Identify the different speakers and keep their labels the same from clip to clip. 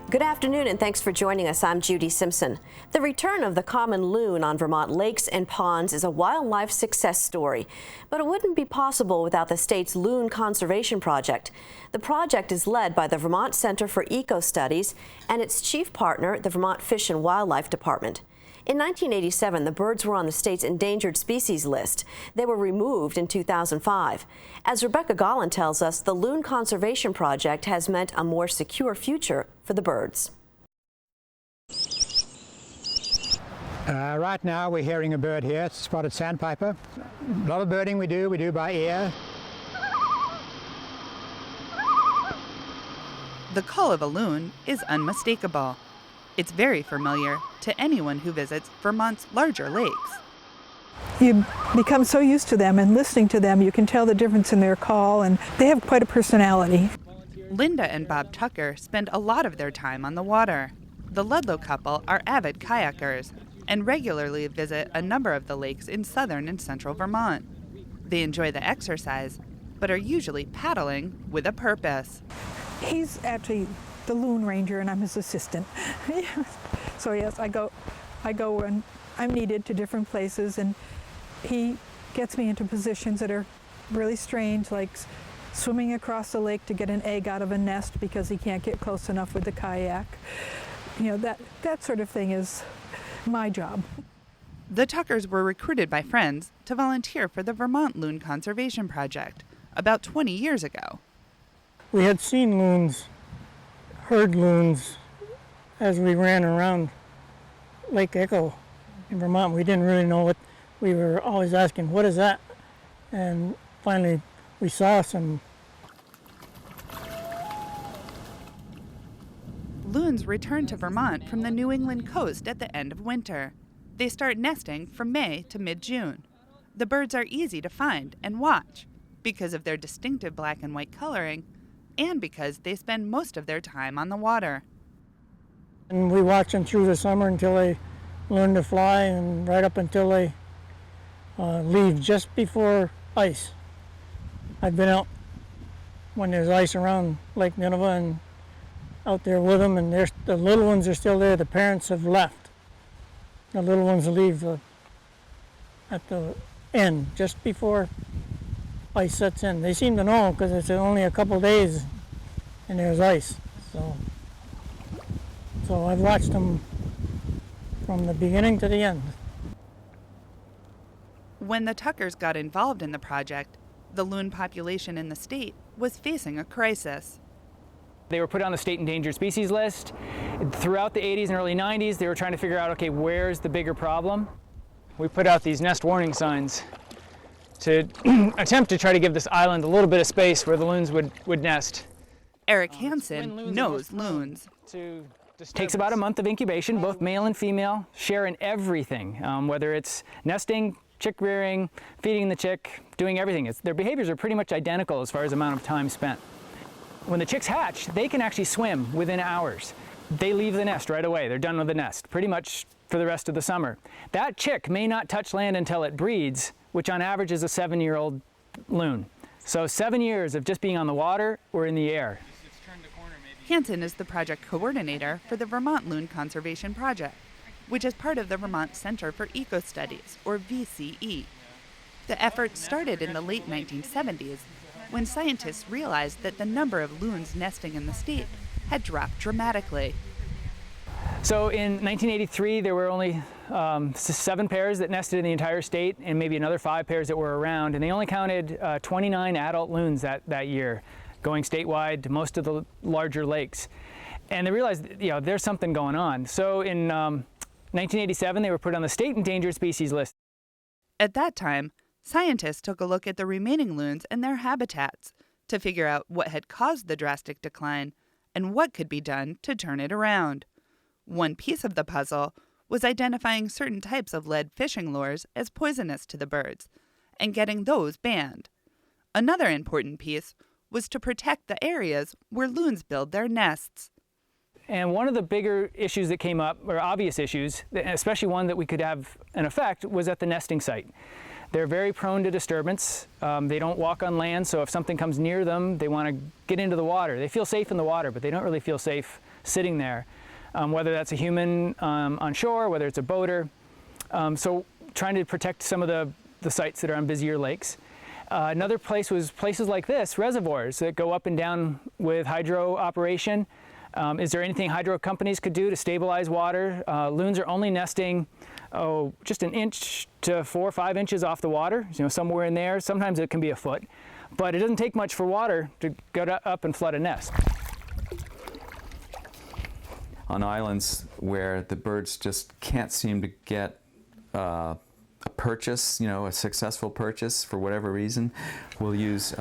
Speaker 1: Good afternoon and thanks for joining us. I'm Judy Simpson. The return of the common loon on Vermont lakes and ponds is a wildlife success story, but it wouldn't be possible without the state's Loon Conservation Project. The project is led by the Vermont Center for Eco Studies and its chief partner, the Vermont Fish and Wildlife Department. In 1987, the birds were on the state's endangered species list. They were removed in 2005. As Rebecca Gallen tells us, the Loon Conservation Project has meant a more secure future for the birds.
Speaker 2: Right now we're hearing a bird here. It's a spotted sandpiper. A lot of birding we do by ear.
Speaker 3: The call of a loon is unmistakable. It's very familiar to anyone who visits Vermont's larger lakes.
Speaker 4: You become so used to them and listening to them, you can tell the difference in their call, and they have quite a personality.
Speaker 3: Linda and Bob Tucker spend a lot of their time on the water. The Ludlow couple are avid kayakers and regularly visit a number of the lakes in southern and central Vermont. They enjoy the exercise, but are usually paddling with a purpose.
Speaker 4: He's actually the Loon Ranger, and I'm his assistant. So yes, I go when I'm needed to different places, and he gets me into positions that are really strange, like swimming across the lake to get an egg out of a nest because he can't get close enough with the kayak. You know, that sort of thing is my job.
Speaker 3: The Tuckers were recruited by friends to volunteer for the Vermont Loon Conservation Project about 20 years ago.
Speaker 5: We had seen loons, heard loons, as we ran around Lake Echo in Vermont. We didn't really know what, we were always asking, what is that? And finally we saw some.
Speaker 3: Loons return to Vermont from the New England coast at the end of winter. They start nesting from May to mid-June. The birds are easy to find and watch because of their distinctive black and white coloring, and because they spend most of their time on the water.
Speaker 5: And we watch them through the summer until they learn to fly, and right up until they leave just before ice. I've been out when there's ice around Lake Nineveh and out there with them, and the little ones are still there. The parents have left. The little ones leave at the end, just before ice sets in. They seem to know because it's only a couple days and there's ice. So I've watched them from the beginning to the end.
Speaker 3: When the Tuckers got involved in the project, the loon population in the state was facing a crisis.
Speaker 6: They were put on the state endangered species list. Throughout the 80s and early 90s, they were trying to figure out, okay, where's the bigger problem? We put out these nest warning signs to attempt to try to give this island a little bit of space where the loons would nest.
Speaker 3: Eric Hanson knows loons.
Speaker 6: Takes about a month of incubation. Both male and female share in everything, whether it's nesting, chick rearing, feeding the chick, doing everything. Their behaviors are pretty much identical as far as amount of time spent. When the chicks hatch, they can actually swim within hours. They leave the nest right away. They're done with the nest, pretty much for the rest of the summer. That chick may not touch land until it breeds, which on average is a 7-year-old loon. So 7 years of just being on the water or in the air.
Speaker 3: Hanson is the project coordinator for the Vermont Loon Conservation Project, which is part of the Vermont Center for Eco Studies, or VCE. The effort started in the late 1970s when scientists realized that the number of loons nesting in the state had dropped dramatically.
Speaker 6: So in 1983, there were only 7 pairs that nested in the entire state, and maybe another 5 pairs that were around, and they only counted 29 adult loons that year, going statewide to most of the larger lakes. And they realized, there's something going on. So in 1987, they were put on the state endangered species list.
Speaker 3: At that time, scientists took a look at the remaining loons and their habitats to figure out what had caused the drastic decline and what could be done to turn it around. One piece of the puzzle was identifying certain types of lead fishing lures as poisonous to the birds and getting those banned. Another important piece was to protect the areas where loons build their nests.
Speaker 6: And one of the bigger issues that came up, or obvious issues, especially one that we could have an effect, was at the nesting site. They're very prone to disturbance. They don't walk on land, so if something comes near them, they want to get into the water. They feel safe in the water, but they don't really feel safe sitting there, whether that's a human on shore, whether it's a boater. So trying to protect some of the sites that are on busier lakes. Another place was places like this, reservoirs that go up and down with hydro operation. Is there anything hydro companies could do to stabilize water? Loons are only nesting just an inch to 4 or 5 inches off the water, somewhere in there. Sometimes it can be a foot, but it doesn't take much for water to go up and flood a nest.
Speaker 7: On islands where the birds just can't seem to get a purchase, a successful purchase for whatever reason, we'll use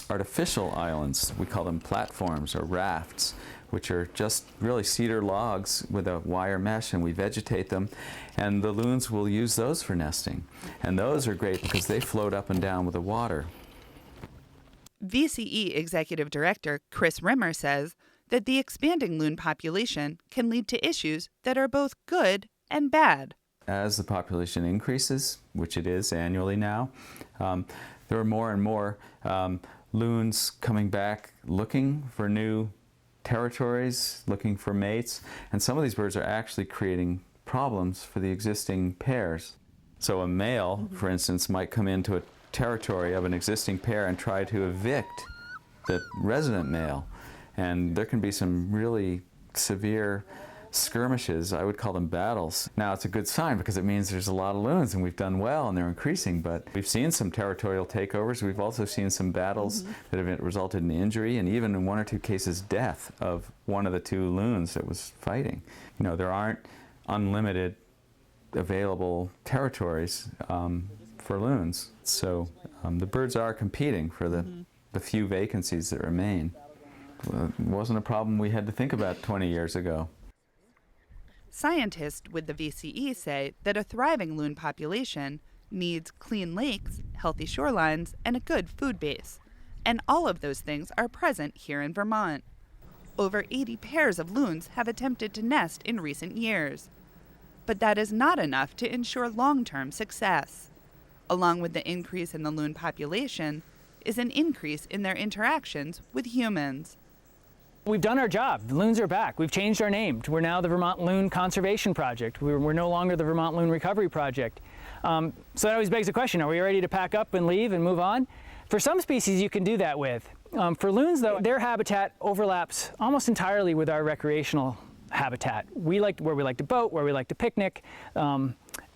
Speaker 7: artificial islands. We call them platforms or rafts, which are just really cedar logs with a wire mesh, and we vegetate them, and the loons will use those for nesting. And those are great because they float up and down with the water.
Speaker 3: VCE Executive Director Chris Reamer says that the expanding loon population can lead to issues that are both good and bad.
Speaker 7: As the population increases, which it is annually now, there are more and more loons coming back looking for new territories, looking for mates, and some of these birds are actually creating problems for the existing pairs. So a male, for instance, might come into a territory of an existing pair and try to evict the resident male, and there can be some really severe skirmishes. I would call them battles. Now it's a good sign because it means there's a lot of loons and we've done well and they're increasing, but we've seen some territorial takeovers. We've also seen some battles that have resulted in injury and even in 1 or 2 cases death of one of the 2 loons that was fighting. There aren't unlimited available territories for loons, so the birds are competing for the few vacancies that remain. It wasn't a problem we had to think about 20 years ago.
Speaker 3: Scientists with the VCE say that a thriving loon population needs clean lakes, healthy shorelines, and a good food base. And all of those things are present here in Vermont. Over 80 pairs of loons have attempted to nest in recent years. But that is not enough to ensure long-term success. Along with the increase in the loon population is an increase in their interactions with humans.
Speaker 6: We've done our job. The loons are back. We've changed our name. We're now the Vermont Loon Conservation Project. We're no longer the Vermont Loon Recovery Project. So that always begs the question, are we ready to pack up and leave and move on? For some species you can do that with. For loons though, their habitat overlaps almost entirely with our recreational habitat. We like where we like to boat, where we like to picnic.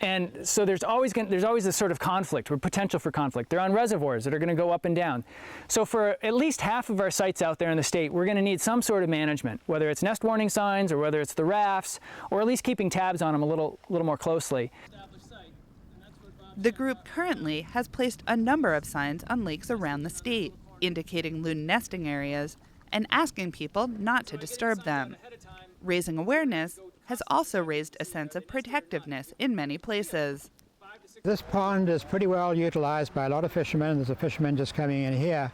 Speaker 6: And so there's always this sort of conflict, or potential for conflict. They're on reservoirs that are going to go up and down. So for at least half of our sites out there in the state, we're going to need some sort of management, whether it's nest warning signs or whether it's the rafts, or at least keeping tabs on them a little more closely.
Speaker 3: The group currently has placed a number of signs on lakes around the state, indicating loon nesting areas and asking people not to disturb them. Raising awareness has also raised a sense of protectiveness in many places.
Speaker 2: This pond is pretty well utilized by a lot of fishermen. There's a fisherman just coming in here.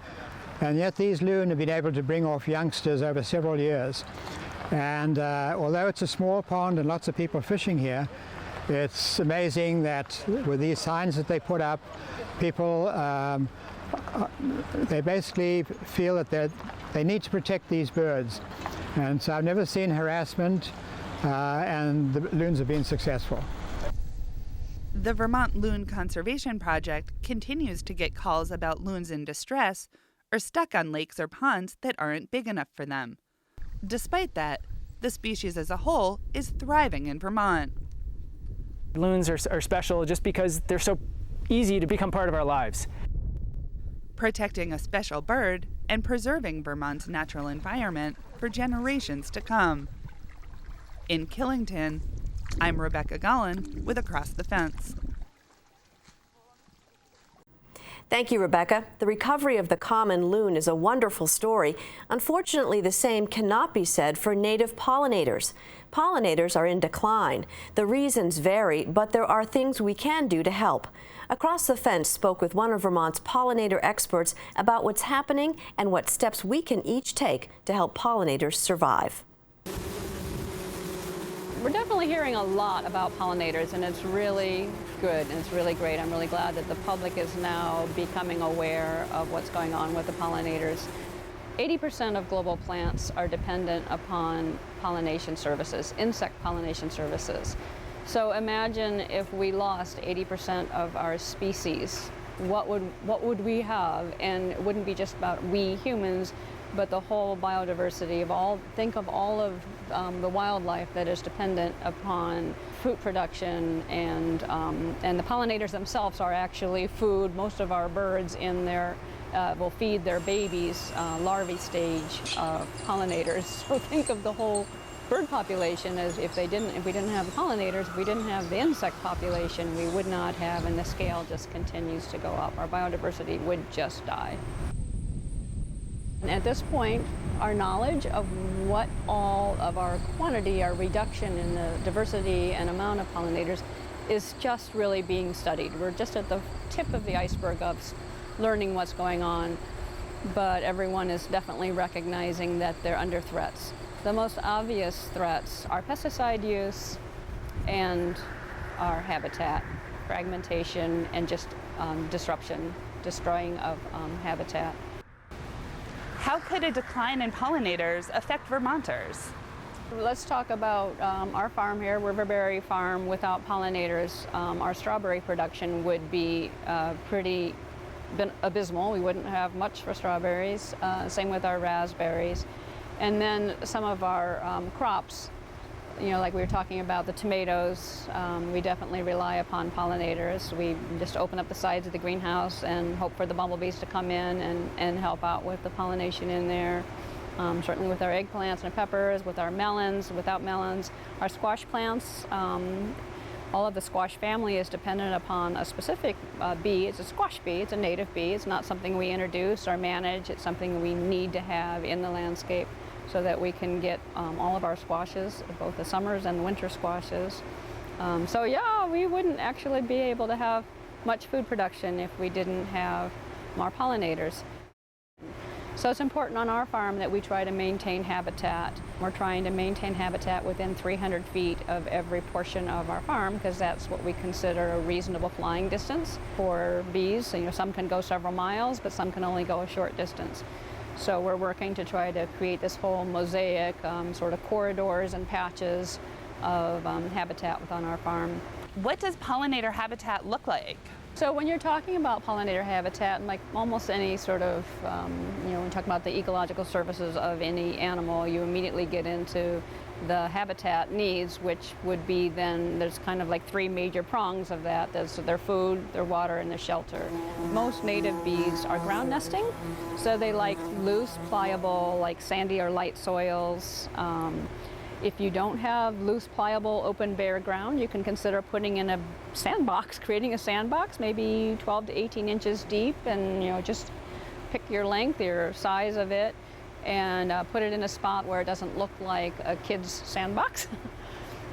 Speaker 2: And yet these loon have been able to bring off youngsters over several years. And although it's a small pond and lots of people fishing here, it's amazing that with these signs that they put up, people, they basically feel that they need to protect these birds. And so I've never seen harassment, and the loons have been successful.
Speaker 3: The Vermont Loon Conservation Project continues to get calls about loons in distress or stuck on lakes or ponds that aren't big enough for them. Despite that, the species as a whole is thriving in Vermont.
Speaker 6: Loons are special just because they're so easy to become part of our lives.
Speaker 3: Protecting a special bird and preserving Vermont's natural environment for generations to come. In Killington, I'm Rebecca Gallen with Across the Fence.
Speaker 1: Thank you, Rebecca. The recovery of the common loon is a wonderful story. Unfortunately, the same cannot be said for native pollinators. Pollinators are in decline. The reasons vary, but there are things we can do to help. Across the Fence spoke with one of Vermont's pollinator experts about what's happening and what steps we can each take to help pollinators survive.
Speaker 8: We're definitely hearing a lot about pollinators, and it's really good and it's really great. I'm really glad that the public is now becoming aware of what's going on with the pollinators. 80% of global plants are dependent upon pollination services, insect pollination services. So imagine if we lost 80% of our species, what would we have? And it wouldn't be just about we humans, but the whole biodiversity of all. Think of all of the wildlife that is dependent upon fruit production, and the pollinators themselves are actually food. Most of our birds in their will feed their babies, larvae stage pollinators. So think of the whole bird population as if we didn't have pollinators, if we didn't have the insect population, we would not have, and the scale just continues to go up. Our biodiversity would just die. And at this point, our knowledge of what all of our quantity, our reduction in the diversity and amount of pollinators is just really being studied. We're just at the tip of the iceberg of learning what's going on, but everyone is definitely recognizing that they're under threats. The most obvious threats are pesticide use and our habitat, fragmentation, and just disruption, destroying of habitat.
Speaker 3: How could a decline in pollinators affect Vermonters?
Speaker 8: Let's talk about our farm here, Riverberry Farm. Without pollinators, our strawberry production would be pretty abysmal. We wouldn't have much for strawberries. Same with our raspberries. And then some of our crops, like we were talking about the tomatoes, we definitely rely upon pollinators. We just open up the sides of the greenhouse and hope for the bumblebees to come in and help out with the pollination in there. Certainly with our eggplants and peppers, with our melons, without melons. Our squash plants, all of the squash family is dependent upon a specific bee. It's a squash bee, it's a native bee. It's not something we introduce or manage. It's something we need to have in the landscape so that we can get all of our squashes, both the summers and the winter squashes. So yeah, we wouldn't actually be able to have much food production if we didn't have more pollinators. So it's important on our farm that we try to maintain habitat. We're trying to maintain habitat within 300 feet of every portion of our farm, because that's what we consider a reasonable flying distance for bees. So, some can go several miles, but some can only go a short distance. So we're working to try to create this whole mosaic, sort of corridors and patches of habitat within our farm.
Speaker 3: What does pollinator habitat look like?
Speaker 8: So when you're talking about pollinator habitat, and like almost any sort of, when you talk about the ecological services of any animal, you immediately get into the habitat needs, which would be then, there's kind of like three major prongs of that. There's their food, their water, and their shelter. Most native bees are ground nesting, so they like loose, pliable, like sandy or light soils. If you don't have loose, pliable, open, bare ground, you can consider putting in a sandbox, creating a sandbox, maybe 12 to 18 inches deep, and just pick your length, your size of it, and put it in a spot where it doesn't look like a kid's sandbox.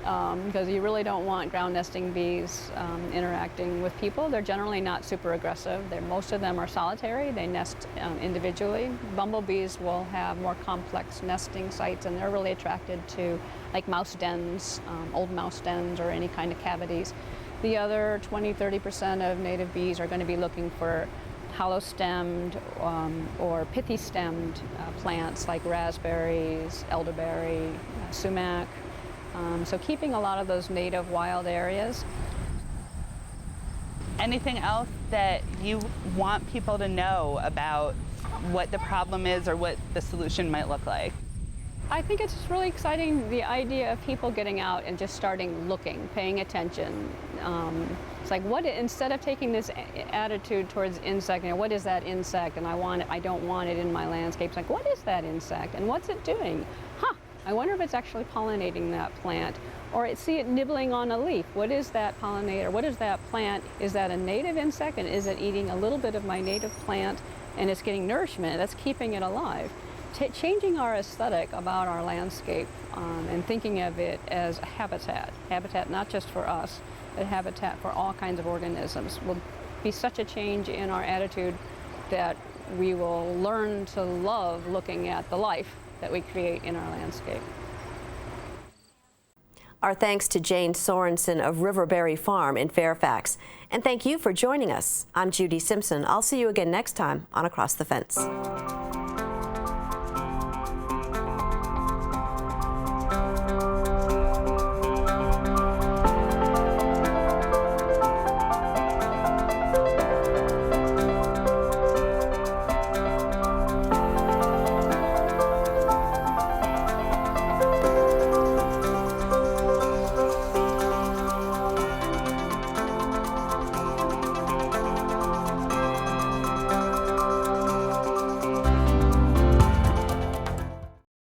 Speaker 8: Because you really don't want ground nesting bees interacting with people. They're generally not super aggressive. Most of them are solitary. They nest individually. Bumblebees will have more complex nesting sites, and they're really attracted to like mouse dens, old mouse dens, or any kind of cavities. The other 20–30% of native bees are going to be looking for hollow-stemmed or pithy-stemmed plants like raspberries, elderberry, sumac. So keeping a lot of those native wild areas.
Speaker 3: Anything else that you want people to know about what the problem is or what the solution might look like?
Speaker 8: I think it's really exciting, the idea of people getting out and just starting looking, paying attention. It's like, instead of taking this attitude towards insect, what is that insect, and I don't want it in my landscape. It's like, what is that insect and what's it doing? I wonder if it's actually pollinating that plant, or see it nibbling on a leaf. What is that pollinator? What is that plant? Is that a native insect, and is it eating a little bit of my native plant and it's getting nourishment? That's keeping it alive. Changing our aesthetic about our landscape and thinking of it as a habitat not just for us, but habitat for all kinds of organisms will be such a change in our attitude that we will learn to love looking at the life that we create in our landscape.
Speaker 1: Our thanks to Jane Sorensen of Riverberry Farm in Fairfax. And thank you for joining us. I'm Judy Simpson. I'll see you again next time on Across the Fence.